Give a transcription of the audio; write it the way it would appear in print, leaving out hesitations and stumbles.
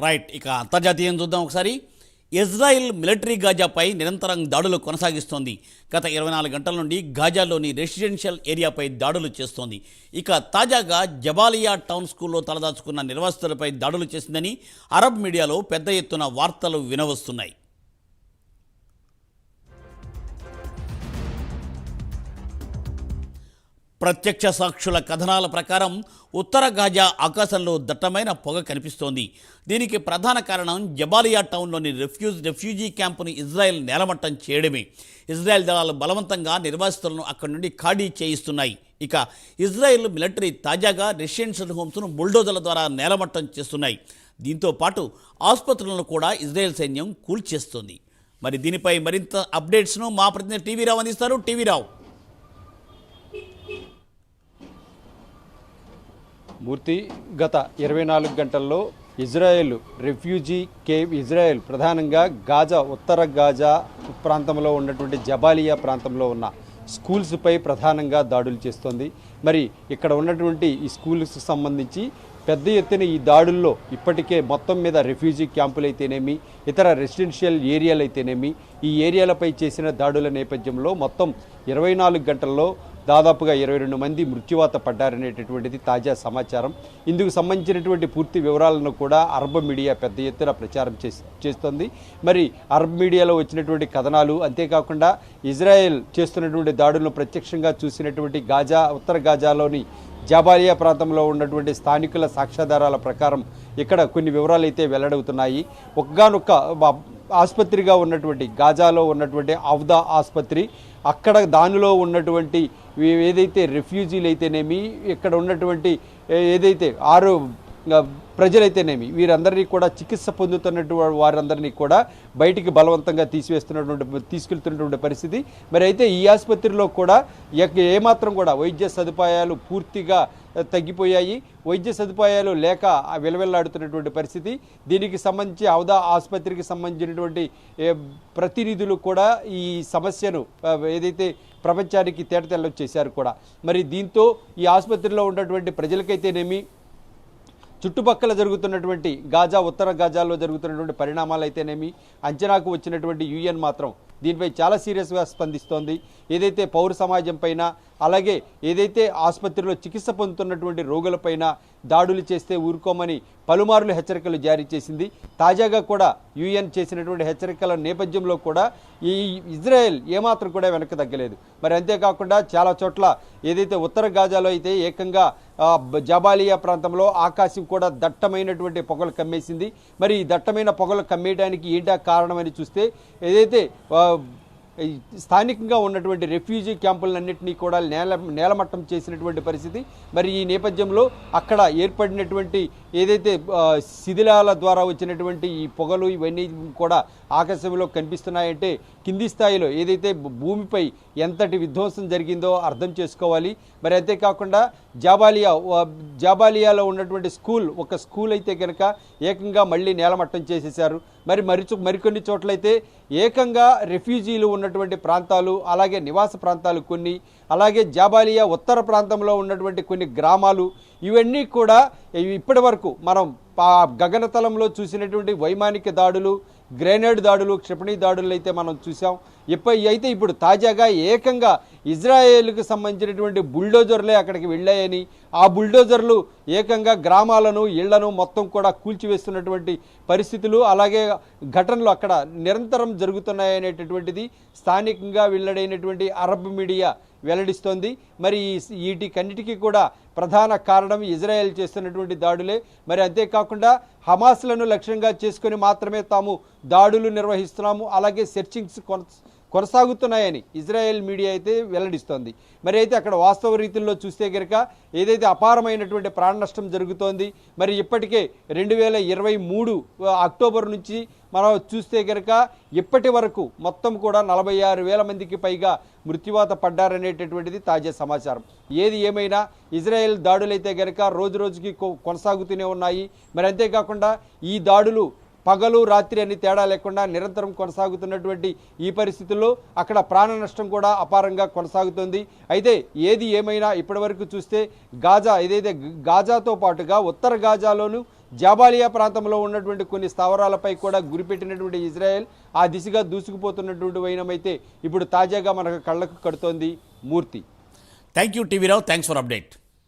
Right. ఇక అంతర్జాతీయం చూద్దాం ఒకసారి. ఇజ్రాయిల్ మిలిటరీ గాజాపై నిరంతరం దాడులు కొనసాగిస్తోంది. గత 24 గంటల నుండి గాజాలోని రెసిడెన్షియల్ ఏరియాపై దాడులు చేస్తోంది. ఇక తాజాగా జబాలియా టౌన్ స్కూల్లో తలదాచుకున్న నిర్వాసితులపై దాడులు చేసిందని అరబ్ మీడియాలో పెద్ద ఎత్తున వార్తలు వినవస్తున్నాయి. ప్రత్యక్ష సాక్షుల కథనాల ప్రకారం ఉత్తర గాజా ఆకాశంలో దట్టమైన పొగ కనిపిస్తోంది. దీనికి ప్రధాన కారణం జబాలియా టౌన్లోని రెఫ్యూజీ క్యాంపును ఇజ్రాయెల్ నేలమట్టం చేయడమే. ఇజ్రాయెల్ దళాలు బలవంతంగా నిర్వాసితులను అక్కడి నుండి ఖాళీ చేయిస్తున్నాయి. ఇక ఇజ్రాయెల్ మిలిటరీ తాజాగా రెసిడెన్షియల్ హోమ్స్ను బుల్డోజర్ల ద్వారా నేలమట్టం చేస్తున్నాయి. దీంతో పాటు ఆసుపత్రులను కూడా ఇజ్రాయెల్ సైన్యం కూల్చేస్తోంది. మరి దీనిపై మరింత అప్డేట్స్ను మా ప్రతినిధి టీవీ రావు అందిస్తారు. టీవీ రావు. మూర్తి, గత 24 గంటల్లో ఇజ్రాయెల్ ప్రధానంగా గాజా, ఉత్తర గాజా ప్రాంతంలో ఉన్నటువంటి జబాలియా ప్రాంతంలో ఉన్న స్కూల్స్పై ప్రధానంగా దాడులు చేస్తోంది. మరి ఇక్కడ ఉన్నటువంటి ఈ స్కూల్స్కి సంబంధించి పెద్ద ఎత్తున ఈ దాడుల్లో ఇప్పటికే మొత్తం మీద రెఫ్యూజీ క్యాంపులు అయితేనేమి, ఇతర రెసిడెన్షియల్ ఏరియాలు అయితేనేమి, ఈ ఏరియాలపై చేసిన దాడుల నేపథ్యంలో మొత్తం 24 గంటల్లో దాదాపుగా 22 మంది మృత్యువాత పడ్డారనేటటువంటిది తాజా సమాచారం. ఇందుకు సంబంధించినటువంటి పూర్తి వివరాలను కూడా అరబ్ మీడియా పెద్ద ఎత్తున ప్రచారం చేస్తోంది. మరి అరబ్ మీడియాలో వచ్చినటువంటి కథనాలు, అంతేకాకుండా ఇజ్రాయెల్ చేస్తున్నటువంటి దాడులను ప్రత్యక్షంగా చూసినటువంటి గాజా, ఉత్తర గాజాలోని జబాలియా ప్రాంతంలో ఉన్నటువంటి స్థానికుల సాక్ష్యాధారాల ప్రకారం ఇక్కడ కొన్ని వివరాలు అయితే వెల్లడవుతున్నాయి. ఒక్కగానొక్క ఆసుపత్రిగా ఉన్నటువంటి గాజాలో ఉన్నటువంటి అవదా ఆసుపత్రి, అక్కడ దానిలో ఉన్నటువంటి ఏదైతే రెఫ్యూజీలు అయితేనేమి, ఇక్కడ ఉన్నటువంటి ఏదైతే ప్రజలైతేనేమి, వీరందరినీ కూడా చికిత్స పొందుతున్నటువంటి వారందరినీ కూడా బయటికి బలవంతంగా తీసుకెళ్తున్నటువంటి పరిస్థితి. మరి అయితే ఈ ఆసుపత్రిలో కూడా ఏమాత్రం కూడా వైద్య సదుపాయాలు పూర్తిగా తగ్గిపోయాయి. వైద్య సదుపాయాలు లేక విలవెల్లాడుతున్నటువంటి పరిస్థితి. దీనికి సంబంధించి అవదా ఆసుపత్రికి సంబంధించినటువంటి ప్రతినిధులు కూడా ఈ సమస్యను ఏదైతే ప్రపంచానికి తేటతెల్లం చేశారు కూడా. మరి దీంతో ఈ ఆసుపత్రిలో ఉన్నటువంటి ప్రజలకైతేనేమి, చుట్టుపక్కల జరుగుతున్నటువంటి గాజా, ఉత్తర గాజాలో జరుగుతున్నటువంటి పరిణామాలు అయితేనేమి, అంచనాకు వచ్చినటువంటి యుఎన్ మాత్రం దీనిపై చాలా సీరియస్గా స్పందిస్తోంది. ఏదైతే పౌర సమాజం పైన, అలాగే ఏదైతే ఆసుపత్రిలో చికిత్స పొందుతున్నటువంటి రోగులపైన దాడులు చేస్తే ఊరుకోమని పలుమార్లు హెచ్చరికలు జారీ చేసింది. తాజాగా కూడా యుఎన్ చేసినటువంటి హెచ్చరికల నేపథ్యంలో కూడా ఈ ఇజ్రాయెల్ ఏమాత్రం కూడా వెనక్కి తగ్గలేదు. మరి అంతేకాకుండా చాలా చోట్ల ఏదైతే ఉత్తర గాజాలో అయితే ఏకంగా జబాలియా ప్రాంతంలో ఆకాశం కూడా దట్టమైనటువంటి పొగలు కమ్మేసింది. మరి ఈ దట్టమైన పొగలు కమ్మేయడానికి ఏంటా కారణమని చూస్తే ఏదైతే స్థానికంగా ఉన్నటువంటి రెఫ్యూజీ క్యాంపులన్నింటినీ కూడా నేలమట్టం చేసినటువంటి పరిస్థితి. మరి ఈ నేపథ్యంలో అక్కడ ఏర్పడినటువంటి ఏదైతే శిథిలాల ద్వారా వచ్చినటువంటి ఈ పొగలు ఇవన్నీ కూడా ఆకాశంలో కనిపిస్తున్నాయంటే కింది స్థాయిలో ఏదైతే భూమిపై ఎంతటి విధ్వంసం జరిగిందో అర్థం చేసుకోవాలి. మరి అంతేకాకుండా జాబాలియాలో ఉన్నటువంటి ఒక స్కూల్ అయితే కనుక ఏకంగా మళ్ళీ నేలమట్టం చేసేశారు. మరికొన్ని చోట్లయితే ఏకంగా రెఫ్యూజీలు ఉన్నటువంటి ప్రాంతాలు, అలాగే నివాస ప్రాంతాలు కొన్ని, అలాగే జాబాలియా ఉత్తర ప్రాంతంలో ఉన్నటువంటి కొన్ని గ్రామాలు, ఇవన్నీ కూడా ఇప్పటి వరకు మనం గగనతలంలో చూసినటువంటి వైమానిక దాడులు, గ్రెనేడ్ దాడులు, క్షిపణి దాడులు అయితే మనం చూసాం. అయితే ఇప్పుడు తాజాగా ఏకంగా ఇజ్రాయేల్కు సంబంధించినటువంటి బుల్డోజర్లే అక్కడికి వెళ్ళాయని, ఆ బుల్డోజర్లు ఏకంగా గ్రామాలను, ఇళ్లను మొత్తం కూడా కూల్చివేస్తున్నటువంటి పరిస్థితులు, అలాగే ఘటనలు అక్కడ నిరంతరం జరుగుతున్నాయనేటటువంటిది స్థానికంగా వెల్లడైనటువంటి అరబ్ మీడియా వెల్లడిస్తోంది. మరి వీటికన్నిటికీ కూడా ప్రధాన కారణం ఇజ్రాయెల్ చేస్తున్నటువంటి దాడులే. మరి అంతేకాకుండా హమాస్లను లక్ష్యంగా చేసుకుని మాత్రమే తాము దాడులు నిర్వహిస్తున్నాము, అలాగే సెర్చింగ్స్ కొనసాగుతున్నాయని ఇజ్రాయెల్ మీడియా అయితే వెల్లడిస్తోంది. మరి అయితే అక్కడ వాస్తవ రీతిలో చూస్తే కనుక ఏదైతే అపారమైనటువంటి ప్రాణ నష్టం జరుగుతోంది. మరి ఇప్పటికే 2023 అక్టోబర్ నుంచి మనం చూస్తే కనుక ఇప్పటి వరకు మొత్తం కూడా 46,000 మందికి పైగా మృత్యువాత పడ్డారనేటటువంటిది తాజా సమాచారం. ఏది ఏమైనా ఇజ్రాయెల్ దాడులైతే కనుక రోజు రోజుకి కొనసాగుతూనే ఉన్నాయి. మరి అంతేకాకుండా ఈ దాడులు పగలు రాత్రి అని తేడా లేకుండా నిరంతరం కొనసాగుతున్నటువంటి ఈ పరిస్థితుల్లో అక్కడ ప్రాణ నష్టం కూడా అపారంగా కొనసాగుతుంది. అయితే ఏది ఏమైనా ఇప్పటివరకు చూస్తే ఏదైతే గాజాతో పాటుగా ఉత్తర గాజాలోను జాబాలియా ప్రాంతంలో ఉన్నటువంటి కొన్ని స్థావరాలపై కూడా గురిపెట్టినటువంటి ఇజ్రాయెల్ ఆ దిశగా దూసుకుపోతున్నటువంటి వైనమైతే ఇప్పుడు తాజాగా మనకు కళ్ళకు కడుతోంది Murthy. Thank you TV Rao, thanks for update.